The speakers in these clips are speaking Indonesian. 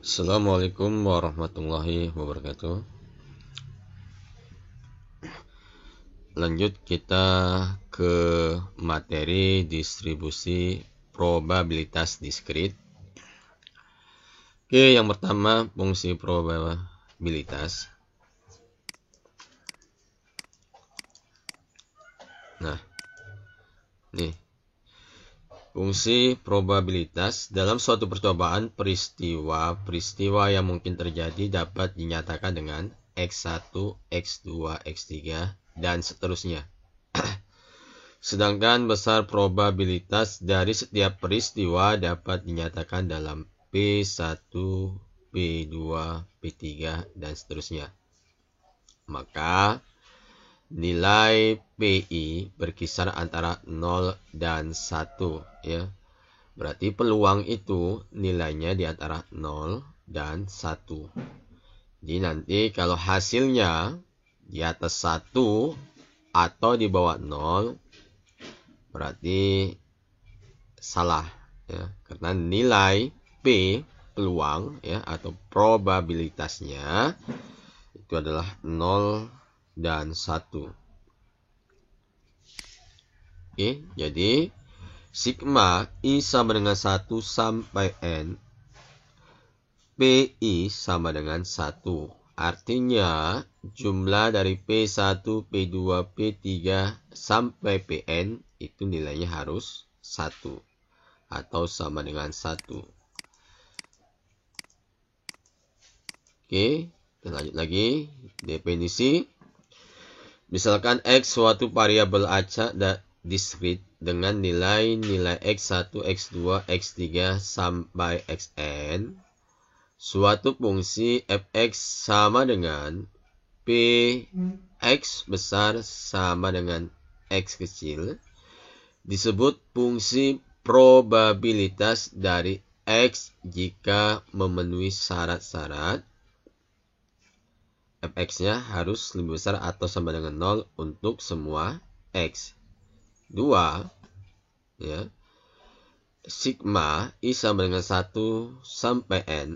Assalamualaikum warahmatullahi wabarakatuh. Lanjut kita ke materi distribusi probabilitas diskrit. Oke, yang pertama fungsi probabilitas. Nah, nih. Fungsi probabilitas dalam suatu percobaan peristiwa yang mungkin terjadi dapat dinyatakan dengan X1, X2, X3, dan seterusnya. Sedangkan besar probabilitas dari setiap peristiwa dapat dinyatakan dalam P1, P2, P3, dan seterusnya. Maka nilai PI berkisar antara 0 dan 1 ya. Berarti peluang itu nilainya di antara 0 dan 1. Jadi nanti kalau hasilnya di atas 1 atau di bawah 0 berarti salah ya, karena nilai P peluang ya atau probabilitasnya itu adalah 0 dan 1. Oke, jadi sigma I sama dengan 1 sampai N, PI sama dengan 1. Artinya jumlah dari P1, P2, P3 sampai Pn itu nilainya harus 1 atau sama dengan 1. Oke, kita lanjut lagi. Definisi. Misalkan X suatu variabel acak dan diskrit dengan nilai-nilai X1, X2, X3 sampai Xn. Suatu fungsi fx sama dengan Px besar sama dengan X kecil disebut fungsi probabilitas dari X jika memenuhi syarat-syarat. Fx-nya harus lebih besar atau sama dengan 0 untuk semua X. 2. Ya. Sigma I sama dengan 1 sampai N.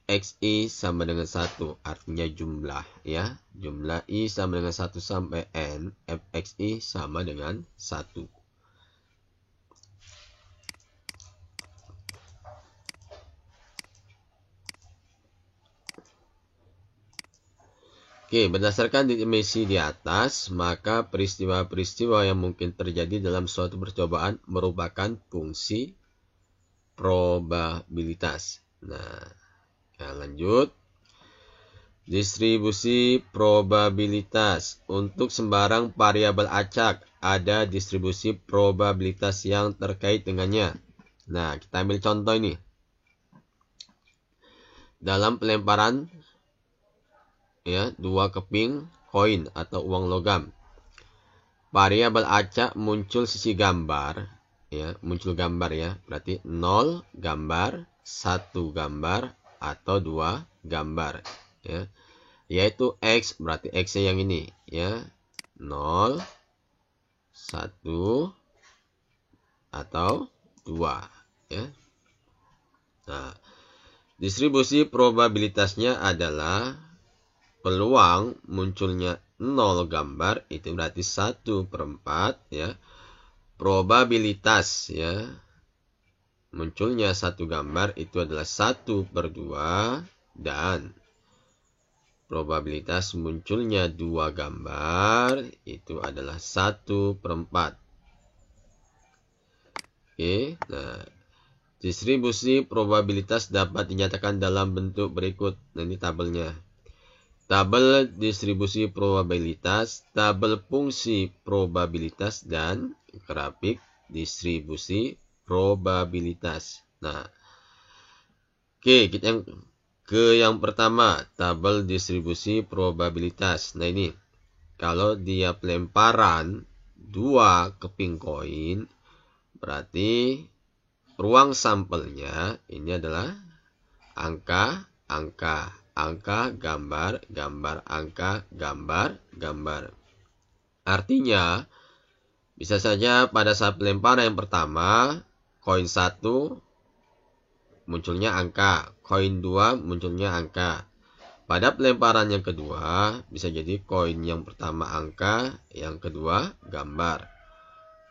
Fxi sama dengan 1. Artinya jumlah. Ya. Jumlah I sama dengan 1 sampai N. Fxi sama dengan 1. Oke, berdasarkan definisi di atas, maka peristiwa-peristiwa yang mungkin terjadi dalam suatu percobaan merupakan fungsi probabilitas. Nah, ya lanjut. Distribusi probabilitas. Untuk sembarang variabel acak, ada distribusi probabilitas yang terkait dengannya. Nah, kita ambil contoh ini. Dalam pelemparan ya, 2 keping koin atau uang logam. Variabel acak muncul sisi gambar ya, muncul gambar ya. Berarti 0 gambar, 1 gambar atau 2 gambar ya. Yaitu X, berarti X-nya yang ini ya. 0, 1 atau 2 ya. Nah, distribusi probabilitasnya adalah peluang munculnya 0 gambar itu berarti 1/4 ya. Probabilitas ya munculnya 1 gambar itu adalah 1/2 dan probabilitas munculnya 2 gambar itu adalah 1/4. Oke, nah distribusi probabilitas dapat dinyatakan dalam bentuk berikut. Nah, ini tabelnya. Tabel distribusi probabilitas, tabel fungsi probabilitas, dan grafik distribusi probabilitas. Nah, oke, kita yang pertama, tabel distribusi probabilitas. Nah, ini kalau dia pelemparan 2 keping koin, berarti ruang sampelnya ini adalah angka, gambar, angka, gambar. Artinya, bisa saja pada saat pelemparan yang pertama, koin 1 munculnya angka. Koin 2 munculnya angka. Pada pelemparan yang kedua, bisa jadi koin yang pertama angka, yang kedua gambar.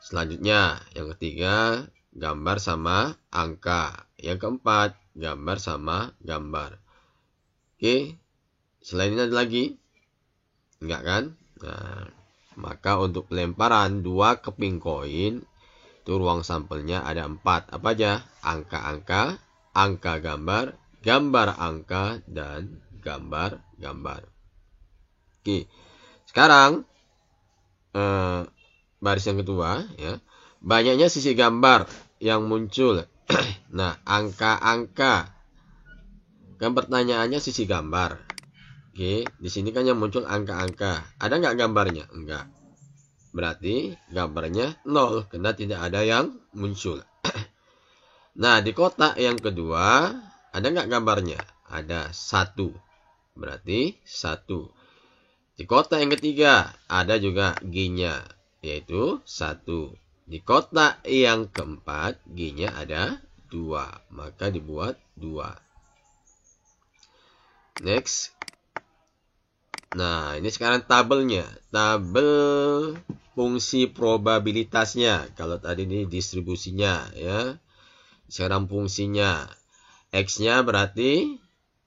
Selanjutnya, yang ketiga, gambar sama angka. Yang keempat, gambar sama gambar. Oke, selain ini ada lagi? Enggak kan? Nah, maka untuk pelemparan 2 keping koin, itu ruang sampelnya ada 4. Apa aja? Angka-angka, angka gambar, gambar angka, dan gambar-gambar. Oke, sekarang baris yang kedua, ya, banyaknya sisi gambar yang muncul. Nah, angka-angka. Kan pertanyaannya sisi gambar. Oke, di sini kan yang muncul angka-angka. Ada nggak gambarnya? Enggak. Berarti gambarnya 0, karena tidak ada yang muncul. Nah, di kotak yang kedua, ada nggak gambarnya? Ada 1. Berarti 1. Di kotak yang ketiga, ada juga G-nya, yaitu 1. Di kotak yang keempat, G-nya ada 2. Maka dibuat 2. Next. Nah, ini sekarang tabelnya. Tabel fungsi probabilitasnya. Kalau tadi ini distribusinya, ya. Sekarang fungsinya. X-nya berarti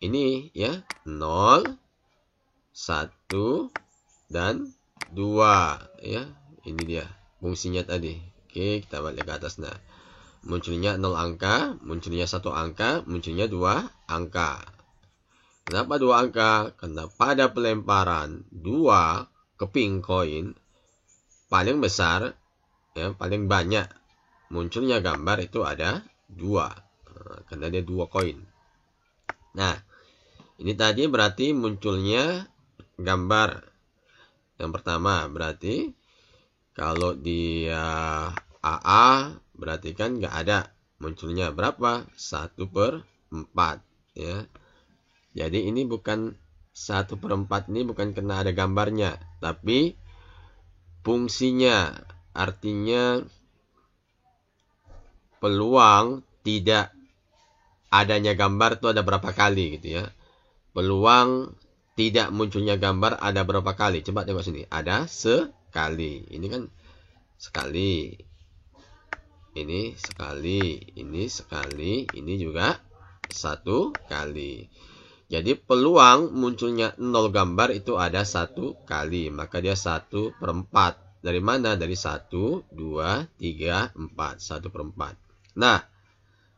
ini, ya, 0, 1, dan 2. Ya, ini dia fungsinya tadi. Oke, kita balik ke atas. Nah, munculnya 0 angka, munculnya 1 angka, munculnya 2 angka. Kenapa 2 angka? Karena pada pelemparan 2 keping koin, paling besar, ya, paling banyak munculnya gambar itu ada 2. Karena dia 2 koin. Nah, ini tadi berarti munculnya gambar. Yang pertama berarti kalau dia AA berarti kan nggak ada munculnya berapa? 1/4, ya. Jadi ini bukan 1/4, ini bukan karena ada gambarnya, tapi fungsinya, artinya peluang tidak adanya gambar itu ada berapa kali gitu, ya. Peluang tidak munculnya gambar ada berapa kali? Coba tengok sini. Ada sekali. Ini kan sekali. Ini sekali. Ini sekali. Ini juga 1 kali. Jadi peluang munculnya 0 gambar itu ada 1 kali. Maka dia 1/4. Dari mana? Dari 1, 2, 3, 4. 1/4. Nah,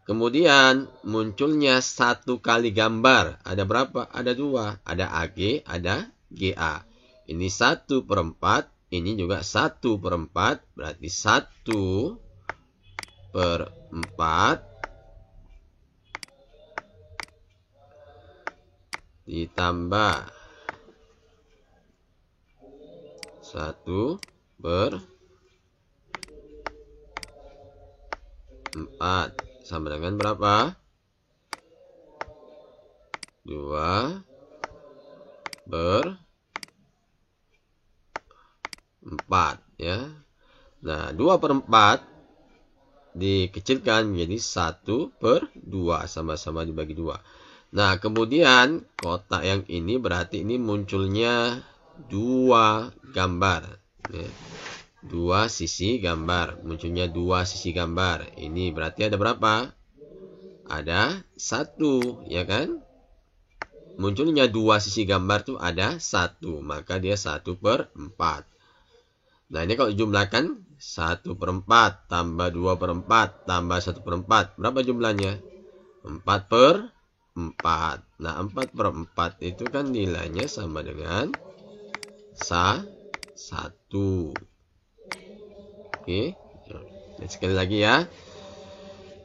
kemudian munculnya 1 kali gambar. Ada berapa? Ada 2. Ada AG, ada GA. Ini 1/4. Ini juga 1/4. Berarti 1/4 ditambah 1/4 sama dengan berapa? 2/4, ya. Nah, 2/4 dikecilkan menjadi 1/2, sama-sama dibagi 2. Nah, kemudian kotak yang ini berarti ini munculnya 2 gambar, ya. 2 sisi gambar, munculnya 2 sisi gambar. Ini berarti ada berapa? Ada 1, ya kan? Munculnya 2 sisi gambar tuh ada 1, maka dia 1/4. Nah, ini kalau jumlahkan 1/4 tambah 2/4 tambah 1/4, berapa jumlahnya? 4/4. Nah, 4/4 itu kan nilainya sama dengan 1. Oke, sekali lagi ya.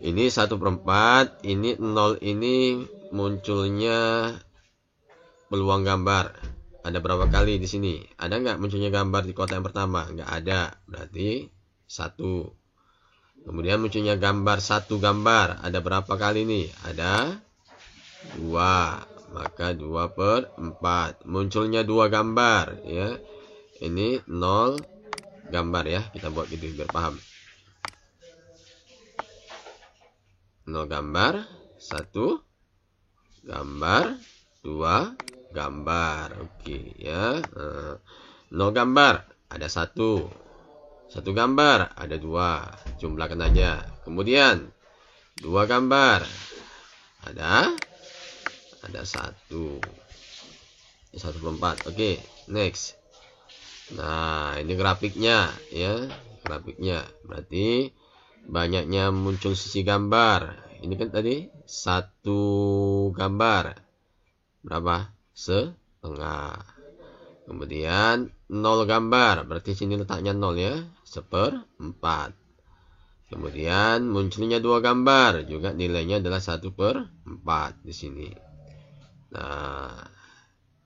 Ini 1/4, ini 0, ini munculnya peluang gambar. Ada berapa kali di sini? Ada nggak munculnya gambar di kotak yang pertama? Nggak ada, berarti 1. Kemudian munculnya gambar 1 gambar. Ada berapa kali nih? Ada 2, maka 2/4. Munculnya 2 gambar, ya. Ini 0 gambar, ya. Kita buat gitu biar paham. 0 gambar, 1 gambar, 2 gambar. Oke ya. 0 gambar ada 1 gambar ada 2, jumlahkan aja. Kemudian 2 gambar ada 1 1/4. Oke, next. Nah, ini grafiknya ya, grafiknya berarti banyaknya muncul sisi gambar. Ini kan tadi 1 gambar berapa? Setengah. Kemudian 0 gambar, berarti sini letaknya 0 ya, 1/4. Kemudian munculnya 2 gambar, juga nilainya adalah 1/4 di sini. Nah,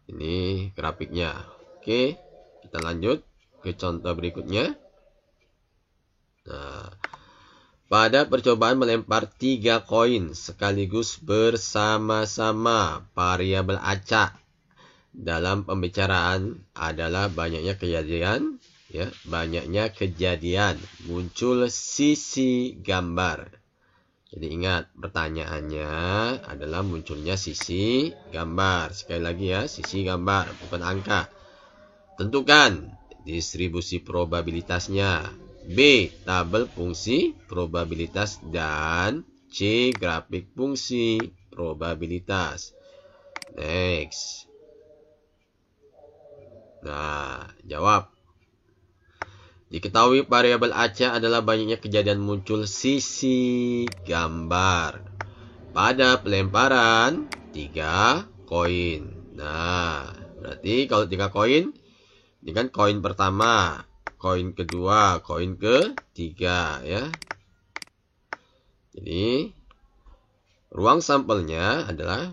ini grafiknya. Oke, kita lanjut ke contoh berikutnya. Nah, pada percobaan melempar 3 koin sekaligus bersama-sama, variabel acak dalam pembicaraan adalah banyaknya kejadian, ya, banyaknya kejadian muncul sisi gambar. Jadi ingat, pertanyaannya adalah munculnya sisi gambar. Sekali lagi ya, sisi gambar, bukan angka. Tentukan distribusi probabilitasnya. B. Tabel fungsi probabilitas. Dan C. Grafik fungsi probabilitas. Next. Nah, jawab. Diketahui variabel acak adalah banyaknya kejadian muncul sisi gambar pada pelemparan 3 koin. Nah, berarti kalau 3 koin, ini kan koin pertama, koin kedua, koin ketiga ya. Jadi ruang sampelnya adalah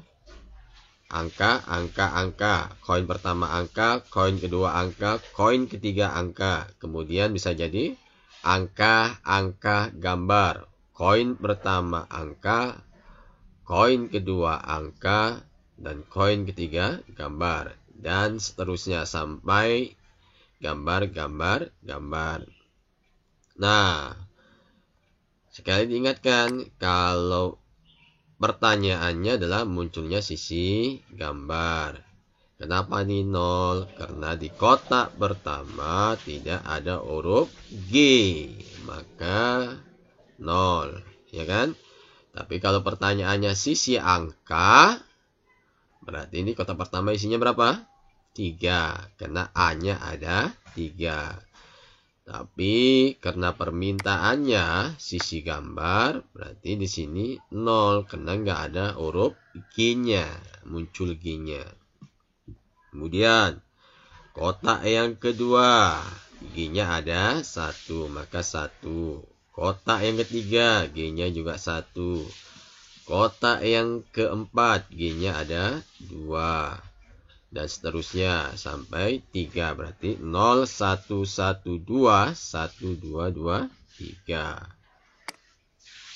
angka. Koin pertama angka, koin kedua angka, koin ketiga angka. Kemudian bisa jadi angka gambar. Koin pertama angka, koin kedua angka, dan koin ketiga gambar. Dan seterusnya sampai gambar. Nah, sekali diingatkan, kalau pertanyaannya adalah munculnya sisi gambar. Kenapa nih 0? Karena di kotak pertama tidak ada huruf G, maka 0, ya kan? Tapi kalau pertanyaannya sisi angka, berarti ini kotak pertama isinya berapa? 3, karena A-nya ada 3. Tapi karena permintaannya sisi gambar, berarti di sini 0 karena nggak ada huruf G-nya, muncul G-nya. Kemudian kotak yang kedua, G-nya ada 1, maka 1. Kotak yang ketiga, G-nya juga 1. Kotak yang keempat, G-nya ada 2. Dan seterusnya sampai 3, berarti 0, 1, 1, 2, 1, 2, 2, 3.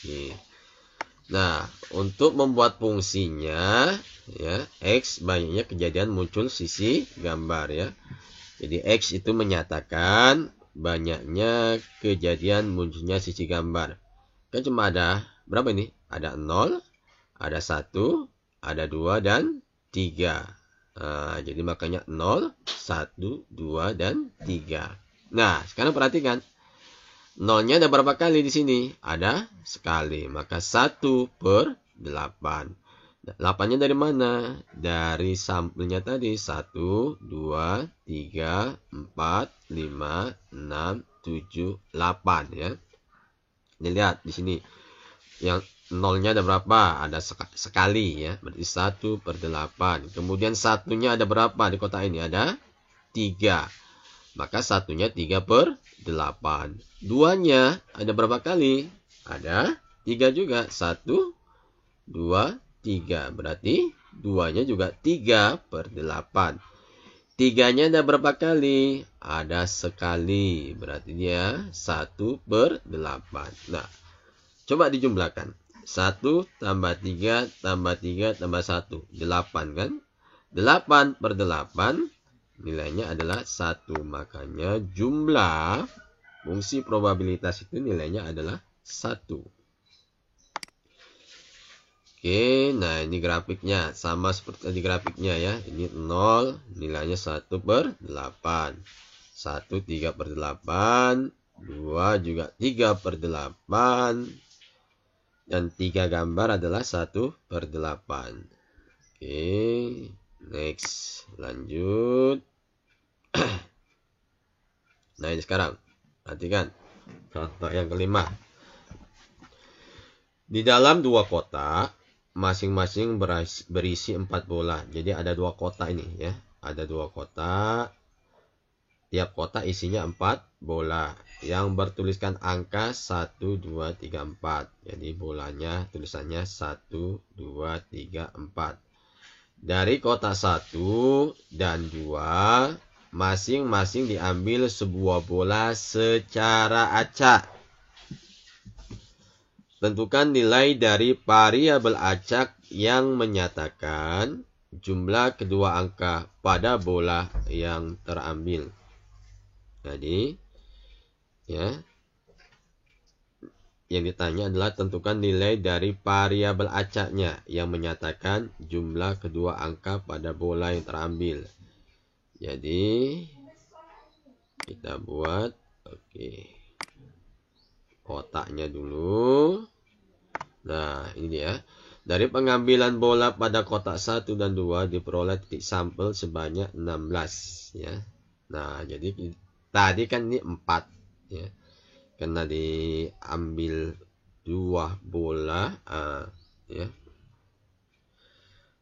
Oke. Nah, untuk membuat fungsinya ya, X banyaknya kejadian muncul sisi gambar ya. Jadi X itu menyatakan banyaknya kejadian munculnya sisi gambar. Kan cuma ada berapa ini? Ada 0, ada 1, ada 2 dan 3. Nah, jadi makanya 0, 1, 2, dan 3. Nah, sekarang perhatikan. 0-nya ada berapa kali di sini? Ada sekali. Maka 1/8. 8-nya dari mana? Dari sampelnya tadi. 1, 2, 3, 4, 5, 6, 7, 8. Ya. Ini lihat di sini. Yang 0-nya ada berapa? Ada sekali ya. Berarti 1/8. Kemudian 1-nya ada berapa di kotak ini? Ada 3. Maka 1-nya 3/8. 2-nya ada berapa kali? Ada 3 juga. 1, 2, 3. Berarti 2-nya juga 3/8. 3-nya ada berapa kali? Ada sekali. Berarti dia 1/8. Nah, coba dijumlahkan. 1 tambah 3 tambah 3 tambah 1. 8 kan? 8/8 nilainya adalah 1. Makanya jumlah fungsi probabilitas itu nilainya adalah 1. Oke, nah ini grafiknya sama seperti di grafiknya ya. Ini 0, nilainya 1/8. 1 3/8, 2 juga 3/8, dan 3 gambar adalah 1/8. Oke, next, lanjut. Nah ini sekarang, perhatikan contoh yang kelima. Di dalam dua kotak, masing-masing berisi 4 bola. Jadi ada 2 kotak ini ya. Ada 2 kotak. Tiap kotak isinya 4 bola yang bertuliskan angka 1, 2, 3, 4. Jadi bolanya tulisannya 1, 2, 3, 4. Dari kotak 1 dan 2, masing-masing diambil sebuah bola secara acak. Tentukan nilai dari variabel acak yang menyatakan jumlah kedua angka pada bola yang terambil. Jadi, ya, yang ditanya adalah tentukan nilai dari variabel acaknya yang menyatakan jumlah kedua angka pada bola yang terambil. Jadi, kita buat, kotaknya dulu. Nah, ini dia. Dari pengambilan bola pada kotak 1 dan 2 diperoleh titik sampel sebanyak 16 ya. Nah, jadi tadi kan ini 4 ya. Karena diambil 2 bola ya.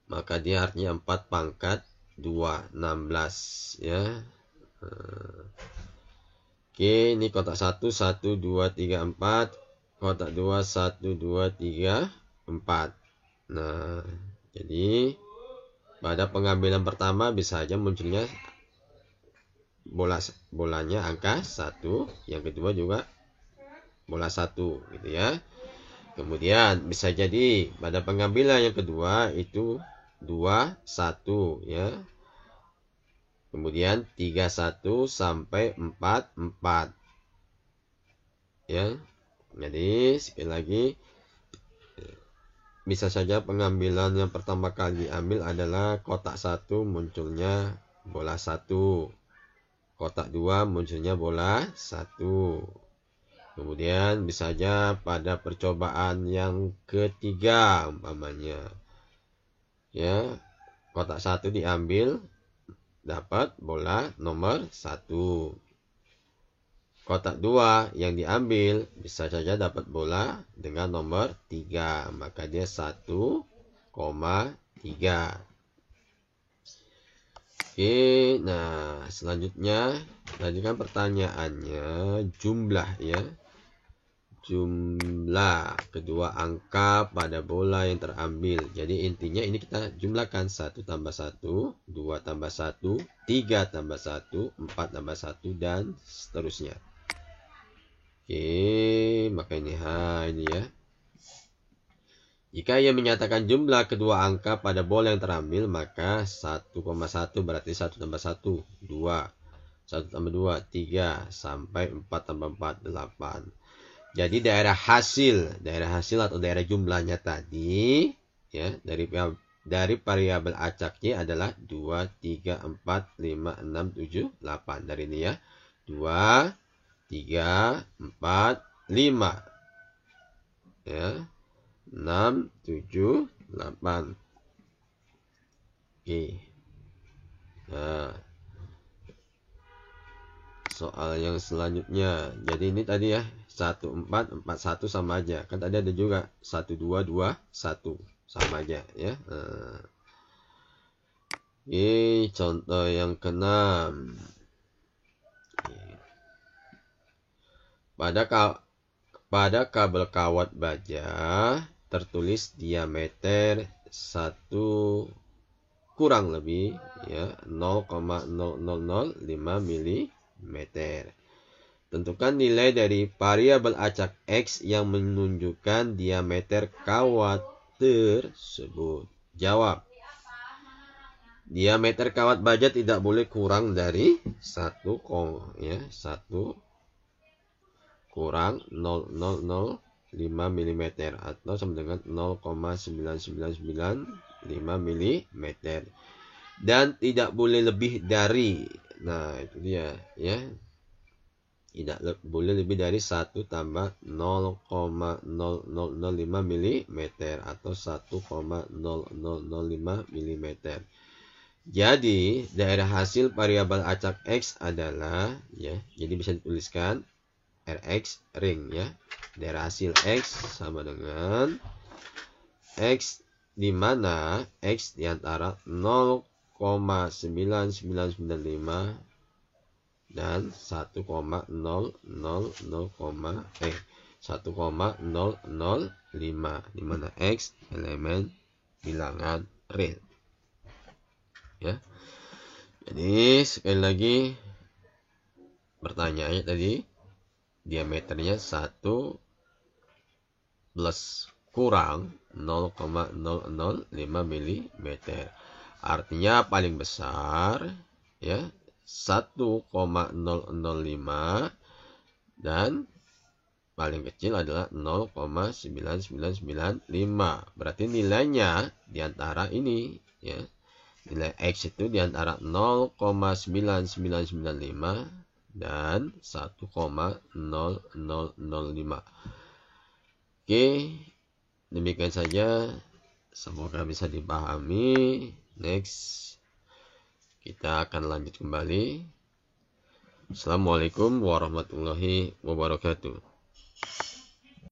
Maka dia artinya 4 pangkat 2, 16 ya. Oke, ini kotak 1, 1, 2, 3, 4. Kotak 2, 1, 2, 3, 4. Nah, jadi pada pengambilan pertama bisa aja munculnya bolanya angka 1. Yang kedua juga bola 1 gitu ya. Kemudian bisa jadi pada pengambilan yang kedua itu 2, 1 ya. Kemudian 3, 1 sampai 4, 4 ya. Jadi sekali lagi, bisa saja pengambilan yang pertama kali diambil adalah kotak 1 munculnya bola 1, kotak 2 munculnya bola 1. Kemudian bisa saja pada percobaan yang ketiga umpamanya ya, kotak 1 diambil dapat bola nomor 1. Kotak 2 yang diambil bisa saja dapat bola dengan nomor 3. Maka dia 1,3. Oke, nah selanjutnya tadi kan pertanyaannya jumlah ya. Jumlah kedua angka pada bola yang terambil. Jadi intinya ini kita jumlahkan 1 tambah 1, 2 tambah 1, 3 tambah 1, 4 tambah 1, dan seterusnya. Oke, maka ini ini ya. Jika ia menyatakan jumlah kedua angka pada bola yang terambil, maka 1,1 berarti 1 tambah 1, 2. 1 tambah 2, 3. Sampai 4 tambah 4, 8. Jadi daerah hasil atau daerah jumlahnya tadi, ya, dari variabel acaknya adalah 2, 3, 4, 5, 6, 7, 8. Dari ini ya. 2, 3, 4, 5. Ya. 6, 7, 8. Oke. Nah, soal yang selanjutnya. Jadi ini tadi ya, 1, 4, 4, 1 sama aja. Kan tadi ada juga 1, 2, 2, 1. Sama aja ya. Oke, contoh yang ke-6. Pada kabel kawat baja tertulis diameter 1 kurang lebih ya 0,0005 mm. Tentukan nilai dari variabel acak X yang menunjukkan diameter kawat tersebut. Jawab. Diameter kawat baja tidak boleh kurang dari 1 kurang 0,005 mm atau sama dengan 0,9995 mm. Dan tidak boleh lebih dari, nah itu dia ya, tidak boleh lebih dari 1 tambah 0,0005 mm atau 1,0005 mm. Jadi daerah hasil variabel acak X adalah ya, jadi bisa dituliskan Rx ring ya. Daerah hasil X sama dengan X di mana X di antara 0,9995 dan 1,000 1,005, di mana X elemen bilangan real. Ya. Jadi sekali lagi pertanyaannya tadi diameternya 1 plus kurang 0,005 mm. Artinya paling besar ya 1,005 dan paling kecil adalah 0,9995. Berarti nilainya di antara ini ya. Nilai X itu di antara 0,9995 dan 1,0005. Oke, demikian saja. Semoga bisa dipahami. Next, kita akan lanjut kembali. Assalamualaikum warahmatullahi wabarakatuh.